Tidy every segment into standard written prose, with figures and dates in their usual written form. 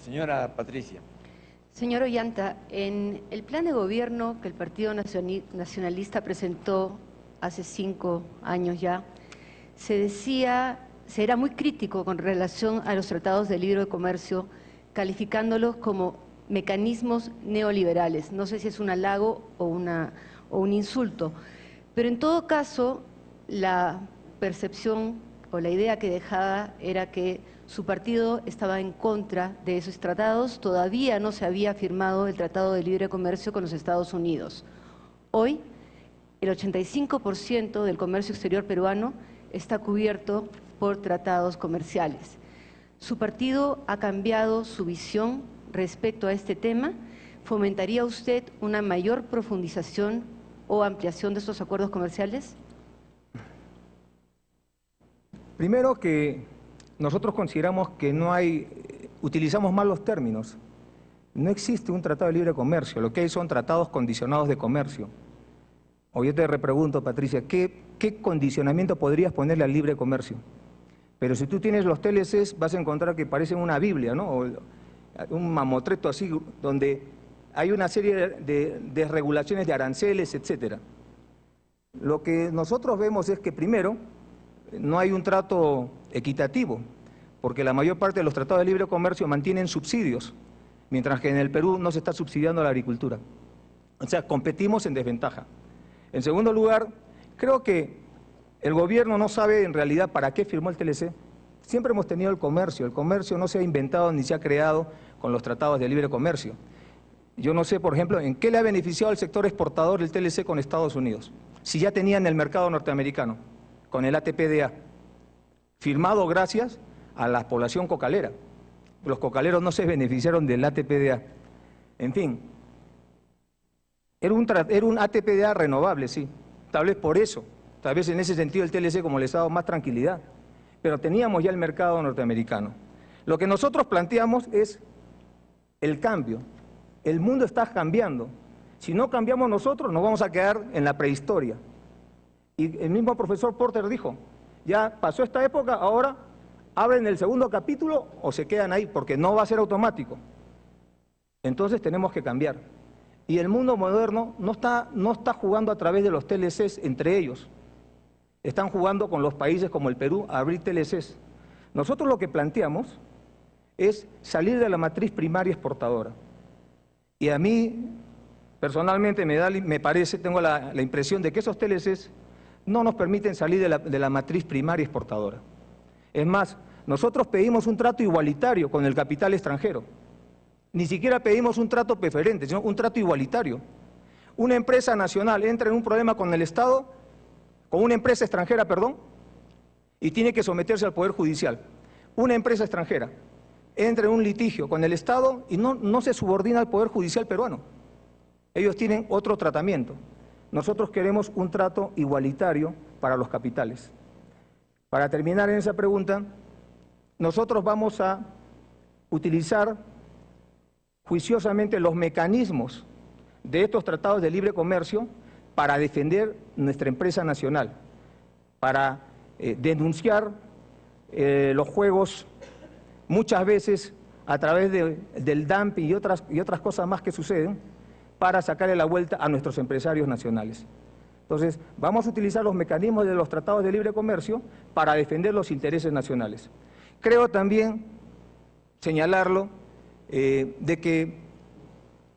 señora Patricia. Señor Ollanta, en el plan de gobierno que el Partido Nacionalista presentó hace 5 años ya, se decía, se era muy crítico con relación a los tratados de libre comercio, calificándolos como mecanismos neoliberales. No sé si es un halago o un insulto, pero en todo caso, la percepción o la idea que dejaba era que su partido estaba en contra de esos tratados. Todavía no se había firmado el Tratado de Libre Comercio con los Estados Unidos. Hoy, el 85% del comercio exterior peruano está cubierto por tratados comerciales. ¿Su partido ha cambiado su visión respecto a este tema? ¿Fomentaría usted una mayor profundización o ampliación de estos acuerdos comerciales? Primero que nosotros consideramos que utilizamos mal los términos. No existe un tratado de libre comercio, lo que hay son tratados condicionados de comercio. O yo te repregunto, Patricia, ¿qué condicionamiento podrías ponerle al libre comercio? Pero si tú tienes los TLCs vas a encontrar que parecen una Biblia, ¿no? O un mamotreto así, donde hay una serie de desregulaciones de aranceles, etcétera. Lo que nosotros vemos es que primero, no hay un trato equitativo, porque la mayor parte de los tratados de libre comercio mantienen subsidios, mientras que en el Perú no se está subsidiando la agricultura. O sea, competimos en desventaja. En segundo lugar, creo que el gobierno no sabe en realidad para qué firmó el TLC. Siempre hemos tenido el comercio no se ha inventado ni se ha creado con los tratados de libre comercio. Yo no sé, por ejemplo, en qué le ha beneficiado al sector exportador el TLC con Estados Unidos, si ya tenían el mercado norteamericano, con el ATPDA, firmado gracias a la población cocalera. Los cocaleros no se beneficiaron del ATPDA. En fin, era un ATPDA renovable, sí, tal vez por eso, tal vez en ese sentido el TLC como les ha dado más tranquilidad, pero teníamos ya el mercado norteamericano. Lo que nosotros planteamos es el cambio. El mundo está cambiando. Si no cambiamos nosotros, nos vamos a quedar en la prehistoria. Y el mismo profesor Porter dijo, ya pasó esta época, ahora abren el segundo capítulo o se quedan ahí, porque no va a ser automático. Entonces tenemos que cambiar. Y el mundo moderno no está jugando a través de los TLCs entre ellos. Están jugando con los países como el Perú a abrir TLCs. Nosotros lo que planteamos es salir de la matriz primaria exportadora. Y a mí, personalmente, me parece, tengo la impresión de que esos TLCs no nos permiten salir de la matriz primaria exportadora. Es más, nosotros pedimos un trato igualitario con el capital extranjero. Ni siquiera pedimos un trato preferente, sino un trato igualitario. Una empresa nacional entra en un problema con el Estado, con una empresa extranjera, perdón, y tiene que someterse al Poder Judicial. Una empresa extranjera entra en un litigio con el Estado y no se subordina al Poder Judicial peruano. Ellos tienen otro tratamiento. Nosotros queremos un trato igualitario para los capitales. Para terminar en esa pregunta, nosotros vamos a utilizar juiciosamente los mecanismos de estos tratados de libre comercio para defender nuestra empresa nacional, para denunciar los juegos muchas veces a través del dumping y otras cosas más que suceden, para sacarle la vuelta a nuestros empresarios nacionales. Entonces, vamos a utilizar los mecanismos de los tratados de libre comercio para defender los intereses nacionales. Creo también señalarlo de que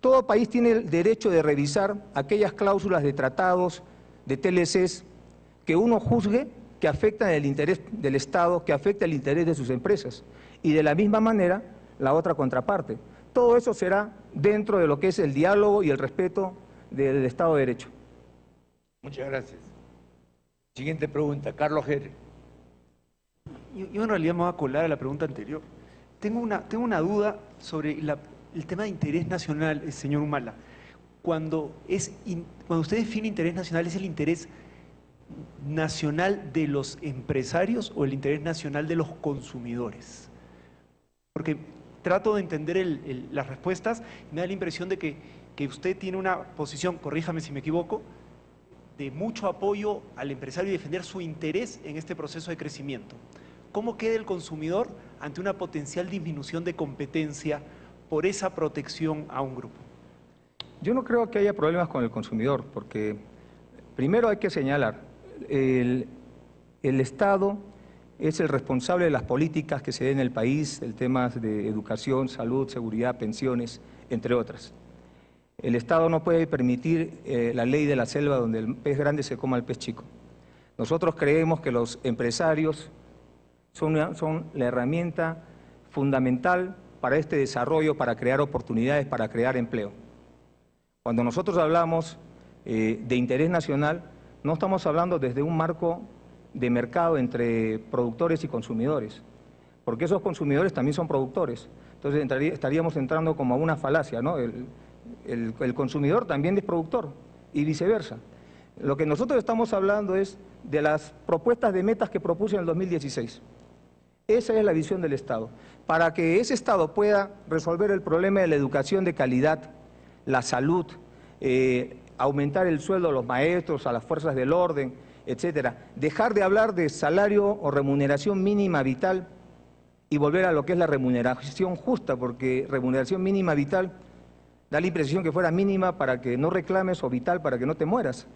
todo país tiene el derecho de revisar aquellas cláusulas de tratados, de TLCs, que uno juzgue que afectan el interés del Estado, que afecta el interés de sus empresas. Y de la misma manera, la otra contraparte. Todo eso será dentro de lo que es el diálogo y el respeto del Estado de Derecho. Muchas gracias. Siguiente pregunta, Carlos Gere. Yo en realidad me voy a colar a la pregunta anterior. Tengo una duda sobre el tema de interés nacional, señor Humala. Cuando usted define interés nacional, ¿es el interés nacional de los empresarios o el interés nacional de los consumidores? Porque trato de entender las respuestas y me da la impresión de que usted tiene una posición, corríjame si me equivoco, de mucho apoyo al empresario y defender su interés en este proceso de crecimiento. ¿Cómo queda el consumidor ante una potencial disminución de competencia por esa protección a un grupo? Yo no creo que haya problemas con el consumidor, porque primero hay que señalar, el Estado es el responsable de las políticas que se den en el país, el tema de educación, salud, seguridad, pensiones, entre otras. El Estado no puede permitir la ley de la selva donde el pez grande se coma al pez chico. Nosotros creemos que los empresarios son la herramienta fundamental para este desarrollo, para crear oportunidades, para crear empleo. Cuando nosotros hablamos de interés nacional, no estamos hablando desde un marco de mercado entre productores y consumidores, porque esos consumidores también son productores. Entonces estaríamos entrando como a una falacia, ¿no? El consumidor también es productor y viceversa. Lo que nosotros estamos hablando es de las propuestas de metas que propuse en el 2016. Esa es la visión del Estado. Para que ese Estado pueda resolver el problema de la educación de calidad, la salud, aumentar el sueldo a los maestros, a las fuerzas del orden, etcétera, dejar de hablar de salario o remuneración mínima vital y volver a lo que es la remuneración justa, porque remuneración mínima vital da la impresión que fuera mínima para que no reclames o vital para que no te mueras.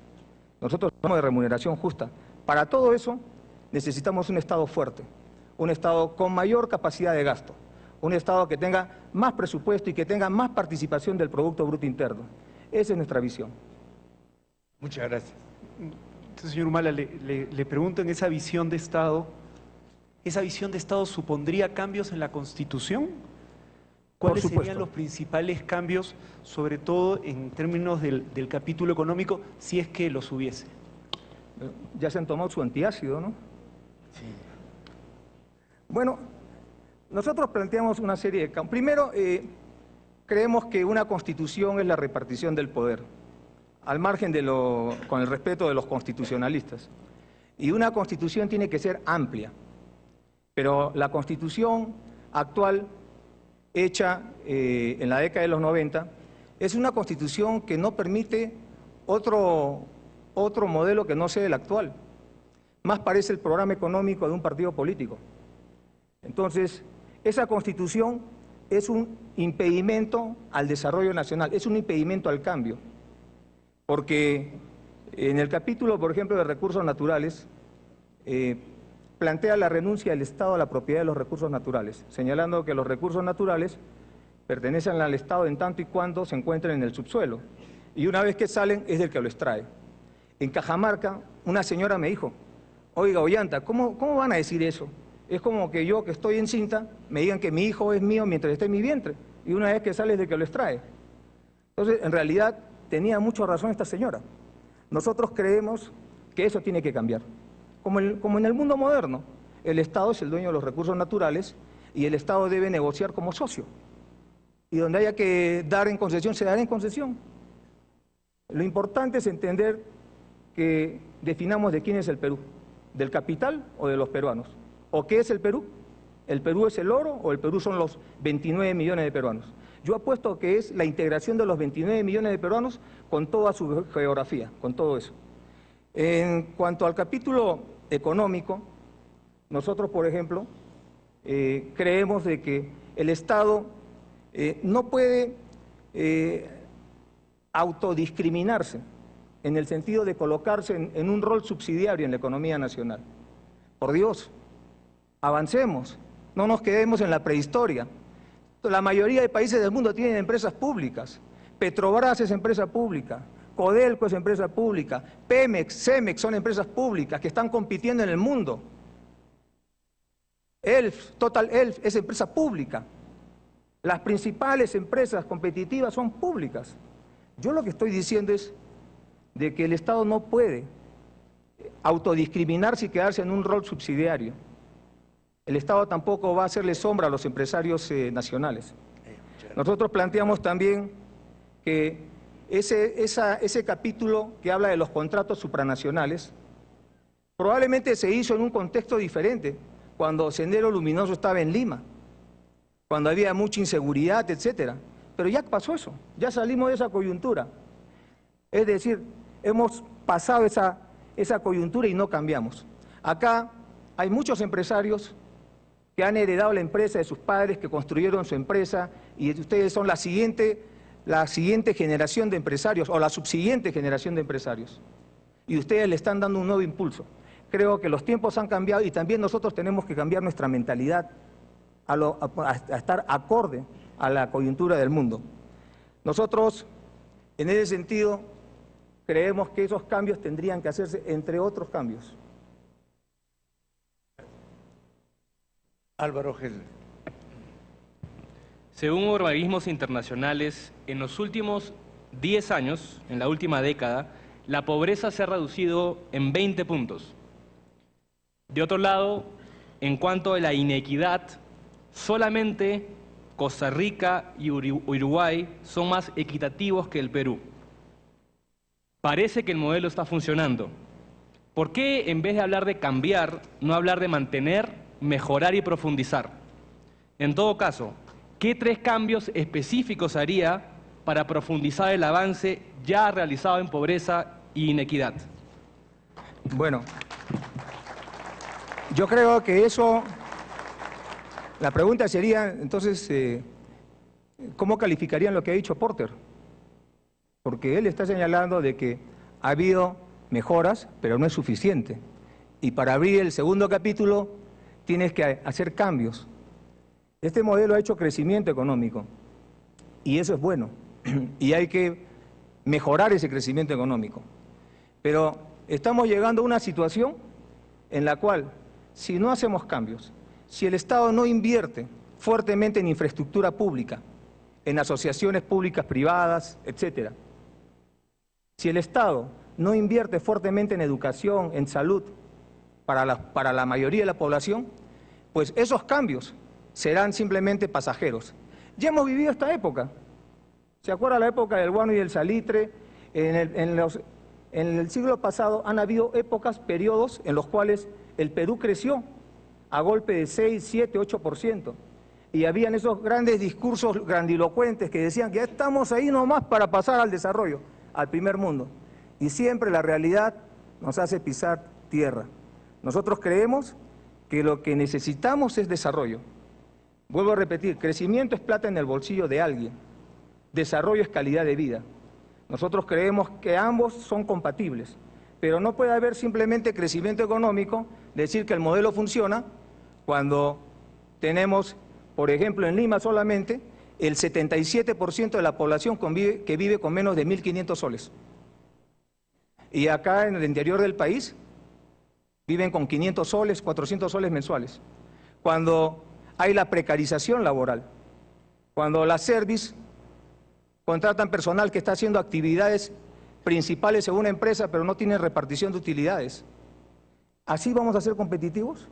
Nosotros hablamos de remuneración justa. Para todo eso necesitamos un Estado fuerte, un Estado con mayor capacidad de gasto, un Estado que tenga más presupuesto y que tenga más participación del Producto Bruto Interno. Esa es nuestra visión. Muchas gracias. Entonces, señor Humala, le pregunto, en esa visión de Estado supondría cambios en la Constitución? ¿Cuáles serían los principales cambios, sobre todo en términos del capítulo económico, si es que los hubiese? Ya se han tomado su antiácido, ¿no? Sí. Bueno, nosotros planteamos una serie de cambios. Primero, creemos que una constitución es la repartición del poder, al margen con el respeto de los constitucionalistas. Y una constitución tiene que ser amplia, pero la constitución actual, hecha en la década de los 90, es una constitución que no permite otro modelo que no sea el actual. Más parece el programa económico de un partido político. Entonces, esa constitución es un impedimento al desarrollo nacional, es un impedimento al cambio. Porque en el capítulo, por ejemplo, de recursos naturales, plantea la renuncia del Estado a la propiedad de los recursos naturales, señalando que los recursos naturales pertenecen al Estado en tanto y cuando se encuentren en el subsuelo, y una vez que salen es del que lo extrae. En Cajamarca, una señora me dijo, oiga, Ollanta, ¿cómo van a decir eso? Es como que yo, que estoy encinta, me digan que mi hijo es mío mientras esté en mi vientre, y una vez que sale es del que lo extrae. Entonces, en realidad, tenía mucha razón esta señora. Nosotros creemos que eso tiene que cambiar. Como en el mundo moderno, el Estado es el dueño de los recursos naturales y el Estado debe negociar como socio. Y donde haya que dar en concesión, se dará en concesión. Lo importante es entender que definamos de quién es el Perú, del capital o de los peruanos. ¿O qué es el Perú? ¿El Perú es el oro o el Perú son los 29 millones de peruanos? Yo apuesto que es la integración de los 29 millones de peruanos con toda su geografía, con todo eso. En cuanto al capítulo económico, nosotros, por ejemplo, creemos de que el Estado no puede autodiscriminarse en el sentido de colocarse en un rol subsidiario en la economía nacional. Por Dios, avancemos, no nos quedemos en la prehistoria. La mayoría de países del mundo tienen empresas públicas. Petrobras es empresa pública, Codelco es empresa pública, Pemex, Cemex son empresas públicas que están compitiendo en el mundo. Total Elf es empresa pública. Las principales empresas competitivas son públicas. Yo lo que estoy diciendo es de que el Estado no puede autodiscriminarse y quedarse en un rol subsidiario. El Estado tampoco va a hacerle sombra a los empresarios nacionales. Nosotros planteamos también que ese capítulo que habla de los contratos supranacionales probablemente se hizo en un contexto diferente, cuando Sendero Luminoso estaba en Lima, cuando había mucha inseguridad, etcétera. Pero ya pasó eso, ya salimos de esa coyuntura. Es decir, hemos pasado esa coyuntura y no cambiamos. Acá hay muchos empresarios que han heredado la empresa de sus padres, que construyeron su empresa, y ustedes son la siguiente generación de empresarios, o la subsiguiente generación de empresarios. Y ustedes le están dando un nuevo impulso. Creo que los tiempos han cambiado y también nosotros tenemos que cambiar nuestra mentalidad a estar acorde a la coyuntura del mundo. Nosotros, en ese sentido, creemos que esos cambios tendrían que hacerse entre otros cambios. Álvaro Gesler. Según organismos internacionales, en los últimos 10 años, en la última década, la pobreza se ha reducido en 20 puntos. De otro lado, en cuanto a la inequidad, solamente Costa Rica y Uruguay son más equitativos que el Perú. Parece que el modelo está funcionando. ¿Por qué en vez de hablar de cambiar, no hablar de mantener, mejorar y profundizar? En todo caso, ¿qué 3 cambios específicos haría para profundizar el avance ya realizado en pobreza y inequidad? Bueno, yo creo que eso, la pregunta sería, entonces, ¿cómo calificarían lo que ha dicho Porter? Porque él está señalando de que ha habido mejoras, pero no es suficiente. Y para abrir el segundo capítulo, tienes que hacer cambios. Este modelo ha hecho crecimiento económico, y eso es bueno, y hay que mejorar ese crecimiento económico. Pero estamos llegando a una situación en la cual, si no hacemos cambios, si el Estado no invierte fuertemente en infraestructura pública, en asociaciones públicas privadas, etcétera, si el Estado no invierte fuertemente en educación, en salud, para la mayoría de la población, pues esos cambios serán simplemente pasajeros. Ya hemos vivido esta época. ¿Se acuerda la época del guano y el salitre? En el siglo pasado han habido épocas, periodos en los cuales el Perú creció a golpe de 6, 7, 8%. Y habían esos grandes discursos grandilocuentes que decían que ya estamos ahí nomás para pasar al desarrollo, al primer mundo. Y siempre la realidad nos hace pisar tierra. Nosotros creemos que lo que necesitamos es desarrollo. Vuelvo a repetir, crecimiento es plata en el bolsillo de alguien, desarrollo es calidad de vida. Nosotros creemos que ambos son compatibles, pero no puede haber simplemente crecimiento económico, decir que el modelo funciona, cuando tenemos, por ejemplo, en Lima solamente, el 77% de la población que vive con menos de 1.500 soles. Y acá en el interior del país viven con 500 soles, 400 soles mensuales. Cuando hay la precarización laboral, cuando las service contratan personal que está haciendo actividades principales en una empresa, pero no tiene repartición de utilidades. ¿Así vamos a ser competitivos?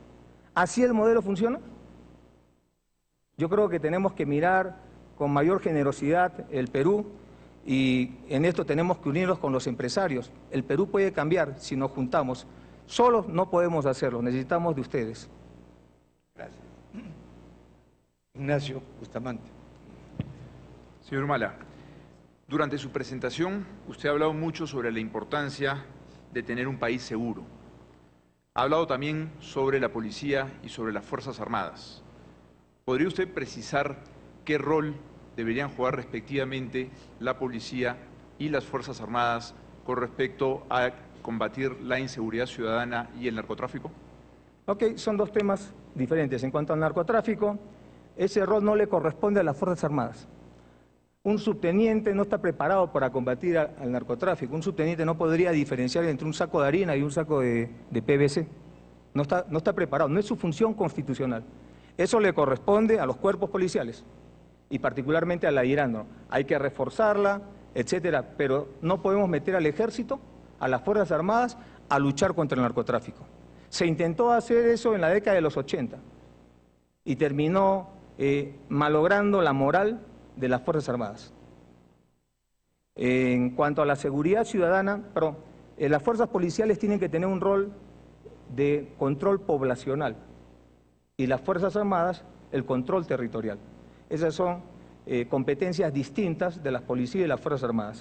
¿Así el modelo funciona? Yo creo que tenemos que mirar con mayor generosidad el Perú, y en esto tenemos que unirnos con los empresarios. El Perú puede cambiar si nos juntamos. Solos no podemos hacerlo, necesitamos de ustedes. Gracias. Ignacio Bustamante. Señor Humala, durante su presentación usted ha hablado mucho sobre la importancia de tener un país seguro. Ha hablado también sobre la policía y sobre las Fuerzas Armadas. ¿Podría usted precisar qué rol deberían jugar respectivamente la policía y las Fuerzas Armadas con respecto a combatir la inseguridad ciudadana y el narcotráfico? Ok, son dos temas diferentes. En cuanto al narcotráfico, ese rol no le corresponde a las Fuerzas Armadas. Un subteniente no está preparado para combatir al narcotráfico. Un subteniente no podría diferenciar entre un saco de harina y un saco de PVC. No está preparado, no es su función constitucional. Eso le corresponde a los cuerpos policiales y particularmente a la IRANDO. Hay que reforzarla, etcétera, pero no podemos meter al ejército, a las Fuerzas Armadas, a luchar contra el narcotráfico. Se intentó hacer eso en la década de los 80 y terminó malogrando la moral de las Fuerzas Armadas. En cuanto a la seguridad ciudadana, las fuerzas policiales tienen que tener un rol de control poblacional y las Fuerzas Armadas el control territorial. Esas son competencias distintas de las policías y las Fuerzas Armadas.